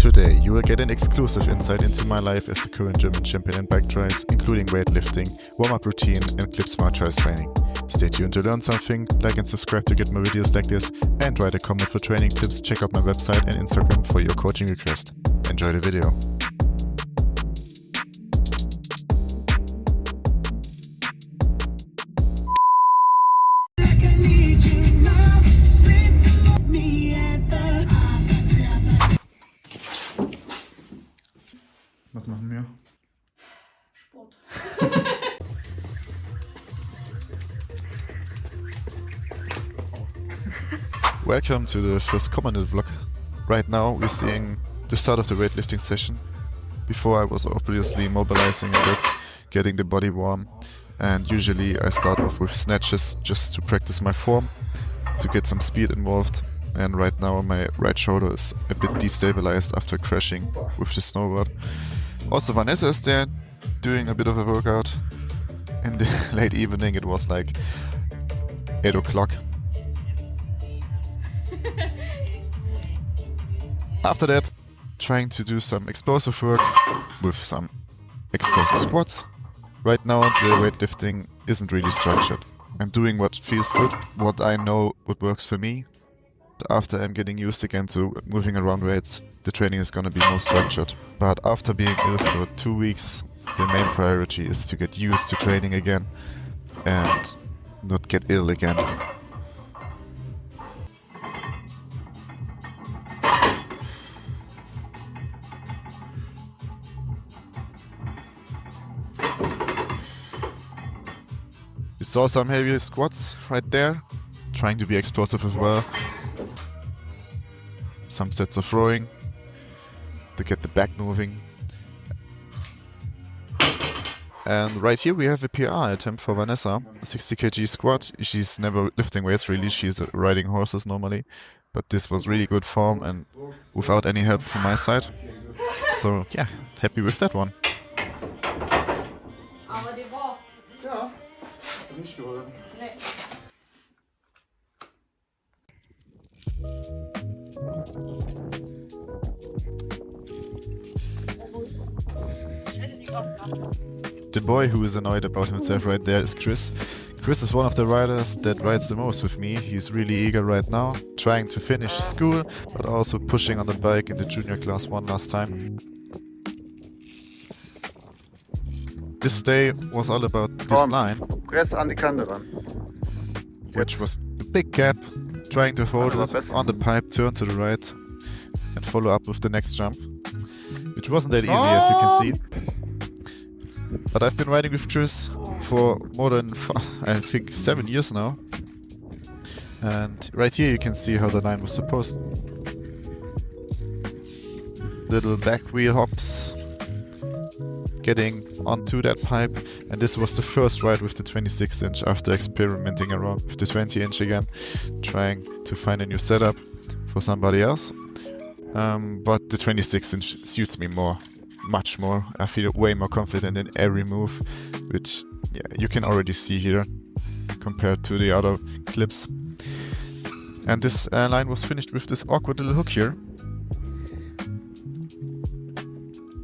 Today you will get an exclusive insight into my life as the current German champion in bike trials, including weightlifting, warm-up routine and clip smart trials training. Stay tuned to learn something, like and subscribe to get more videos like this, and write a comment for training tips. Check out my website and Instagram for your coaching request. Enjoy the video. Was machen wir? Sport. Welcome to the first commented vlog. Right now we're seeing the start of the weightlifting session. Before I was obviously mobilizing a bit, getting the body warm, and usually I start off with snatches just to practice my form, to get some speed involved. And right now my right shoulder is a bit destabilized after crashing with the snowboard. Also Vanessa is there doing a bit of a workout. In the late evening, it was like 8 o'clock. After that, trying to do some explosive work with some explosive squats. Right now the weightlifting isn't really structured. I'm doing what feels good, what I know what works for me. After I'm getting used again to moving around weights, the training is gonna be more structured. But after being ill for 2 weeks, the main priority is to get used to training again and not get ill again. You saw some heavy squats right there, trying to be explosive as well. Some sets of rowing to get the back moving. And right here we have a PR attempt for Vanessa, a 60 kg squat. She's never lifting weights really, she's riding horses normally. But this was really good form and without any help from my side. So yeah, happy with that one. Aber die war. Ja, hat nicht geholfen. Nee. The boy who is annoyed about himself right there is Chris. Chris is one of the riders that rides the most with me. He's really eager right now, trying to finish school, but also pushing on the bike in the junior class one last time. This day was all about this line, Press an die Kante ran. which was a big gap, trying to hold it on the pipe, turn to the right, and follow up with the next jump, which wasn't that easy as you can see. But I've been riding with Chris for more than, I think, 7 years now. And right here you can see how the line was supposed. Little back wheel hops, getting onto that pipe. And this was the first ride with the 26 inch after experimenting around with the 20 inch again, trying to find a new setup for somebody else. But the 26 inch suits me more. Much more. I feel way more confident in every move, which yeah, you can already see here compared to the other clips. And this line was finished with this awkward little hook here,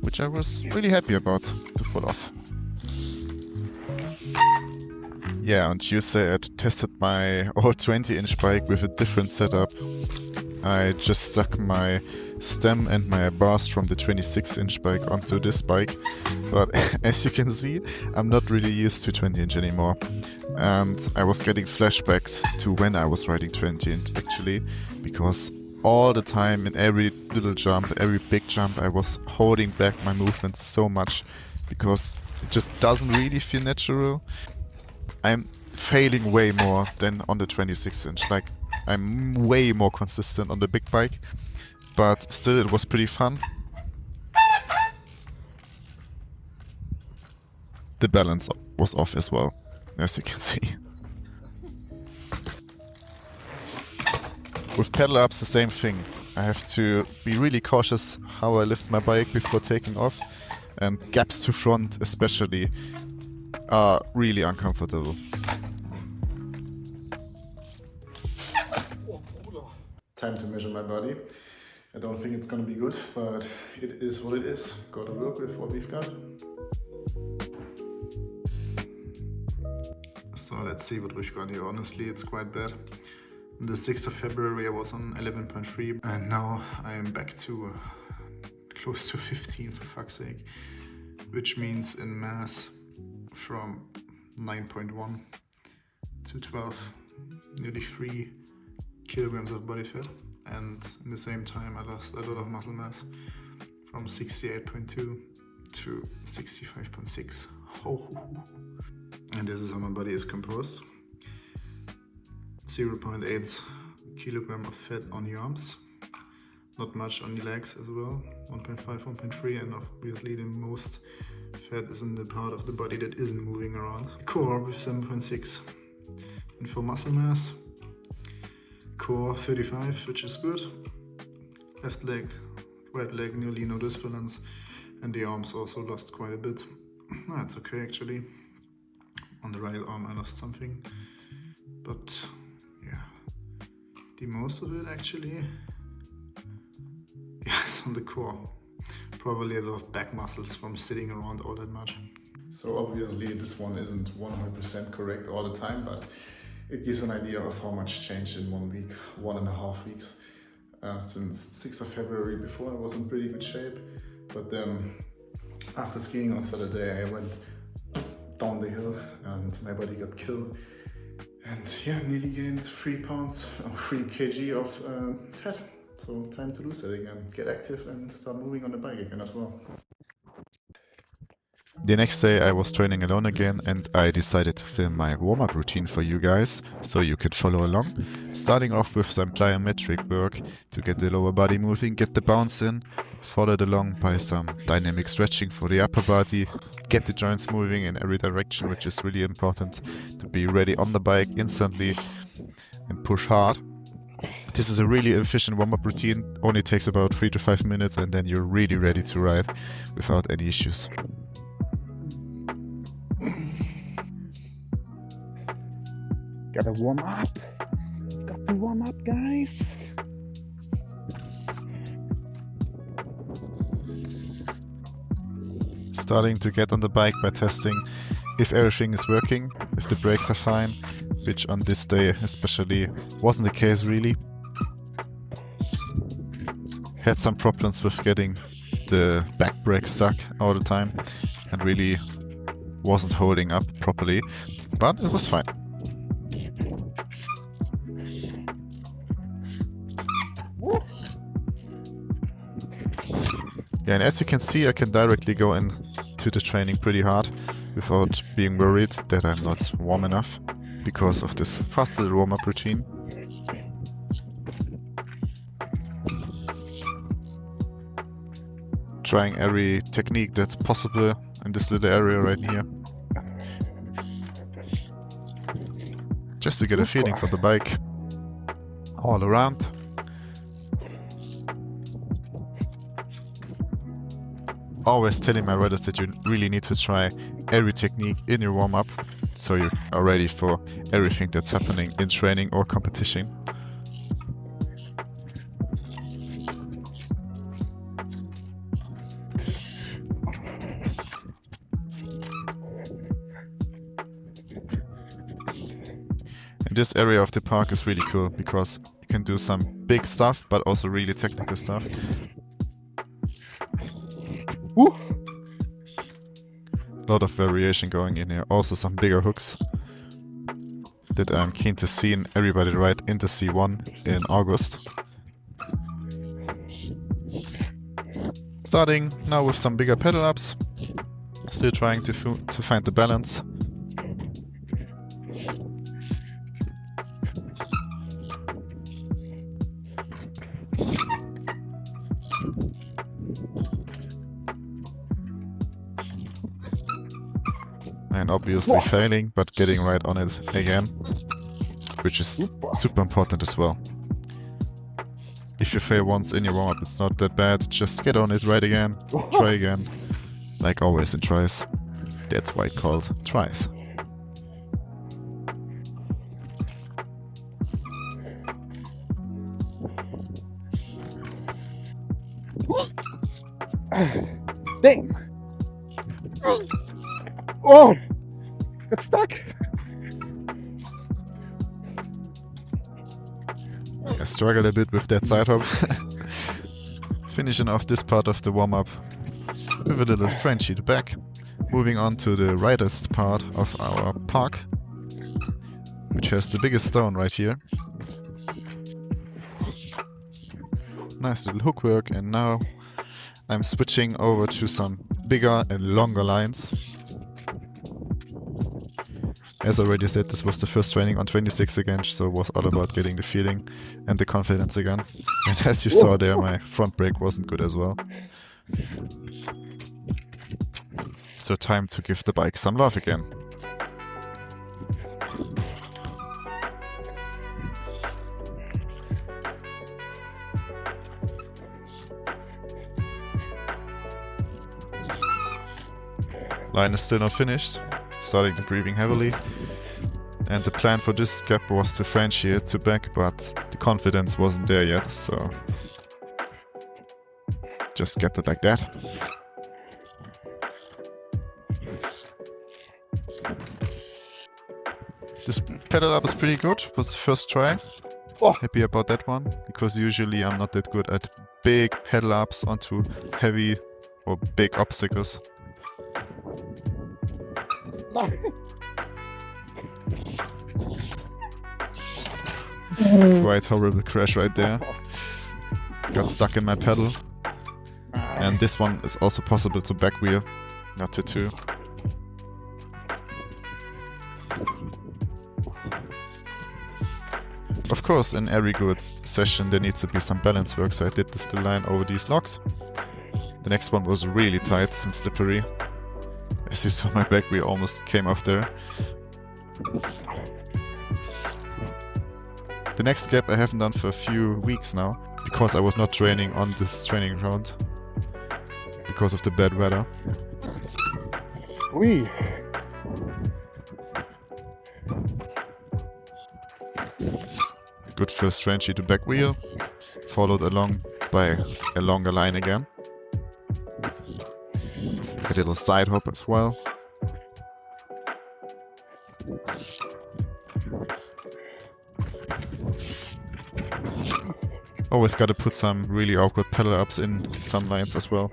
which I was really happy about to pull off. Yeah, on Tuesday I tested my old 20-inch bike with a different setup. I just stuck my stem and my bars from the 26-inch bike onto this bike, but as you can see, I'm not really used to 20-inch anymore. And I was getting flashbacks to when I was riding 20-inch actually, because all the time in every little jump, every big jump, I was holding back my movements so much because it just doesn't really feel natural. I'm failing way more than on the 26-inch, like I'm way more consistent on the big bike. But still, it was pretty fun. The balance was off as well, as you can see. With pedal ups, the same thing. I have to be really cautious how I lift my bike before taking off. And gaps to front especially are really uncomfortable. Time to measure my body. I don't think it's gonna be good, but it is what it is. Gotta work with what we've got. So let's see what we've got here. Honestly, it's quite bad. On the 6th of February I was on 11.3 and now I am back to close to 15 for fuck's sake. Which means in mass from 9.1 to 12, nearly 3 kilograms of body fat. And in the same time I lost a lot of muscle mass from 68.2 to 65.6. Oh. And this is how my body is composed. 0.8 kilogram of fat on the arms, not much on the legs as well, 1.5, 1.3, and obviously the most fat is in the part of the body that isn't moving around. Core with 7.6. And for muscle mass, core 35, which is good. Left leg, right leg, nearly no disbalance, and the arms also lost quite a bit. That's okay actually. On the right arm I lost something, but yeah, the most of it actually, yes, on the core. Probably a lot of back muscles from sitting around all that much. So obviously this one isn't 100% correct all the time, but it gives an idea of how much changed in 1 week, 1.5 weeks. Since 6th of February before I was in pretty good shape, but then after skiing on Saturday I went down the hill and my body got killed. And yeah, nearly gained 3 pounds or 3 kg of fat. So time to lose it again. Get active and start moving on the bike again as well. The next day I was training alone again and I decided to film my warm-up routine for you guys so you could follow along. Starting off with some plyometric work to get the lower body moving, get the bounce in, followed along by some dynamic stretching for the upper body, get the joints moving in every direction, which is really important to be ready on the bike instantly and push hard. This is a really efficient warm-up routine, only takes about 3 to 5 minutes and then you're really ready to ride without any issues. Gotta warm up. Got to warm up, guys. Starting to get on the bike by testing if everything is working, if the brakes are fine, which on this day especially wasn't the case really. Had some problems with getting the back brake stuck all the time and really wasn't holding up properly, but it was fine. Yeah, and as you can see, I can directly go into the training pretty hard without being worried that I'm not warm enough because of this fast little warm-up routine. Trying every technique that's possible in this little area right here. Just to get a feeling for the bike all around. Always telling my riders that you really need to try every technique in your warm-up so you are ready for everything that's happening in training or competition. And this area of the park is really cool because you can do some big stuff but also really technical stuff. Woo! A lot of variation going in here. Also some bigger hooks that I'm keen to see in everybody ride into C1 in August. Starting now with some bigger pedal ups. Still trying to find the balance. And obviously failing, but getting right on it again, which is super important as well. If you fail once in your warm-up, it's not that bad, just get on it, right again, try again. Like always in tries. That's why it's called tries. Damn. Oh, got stuck. I struggled a bit with that side hop. Finishing off this part of the warm-up with a little Frenchie to back. Moving on to the rightest part of our park, which has the biggest stone right here. Nice little hook work, and now I'm switching over to some bigger and longer lines. As already said, this was the first training on 26 again, so it was all about getting the feeling and the confidence again. And as you saw there, my front brake wasn't good as well. So time to give the bike some love again. Line is still not finished, starting to breathing heavily. And the plan for this gap was to Frenchie it to back, but the confidence wasn't there yet, so just kept it like that. This pedal up is pretty good, was the first try. Happy about that one, because usually I'm not that good at big pedal ups onto heavy or big obstacles. Quite horrible crash right there. Got stuck in my pedal. And this one is also possible to back wheel, not to two. Of course, in every good session there needs to be some balance work, so I did the still line over these logs. The next one was really tight and slippery. As you saw, my back wheel almost came off there. The next gap I haven't done for a few weeks now, because I was not training on this training ground because of the bad weather. Wee. Good first Frenchie to back wheel, followed along by a longer line again. A little side hop as well. Always gotta put some really awkward pedal ups in some lines as well.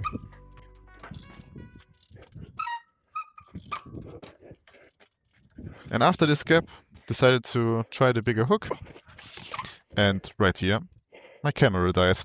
And after this gap, decided to try the bigger hook. And right here, my camera died.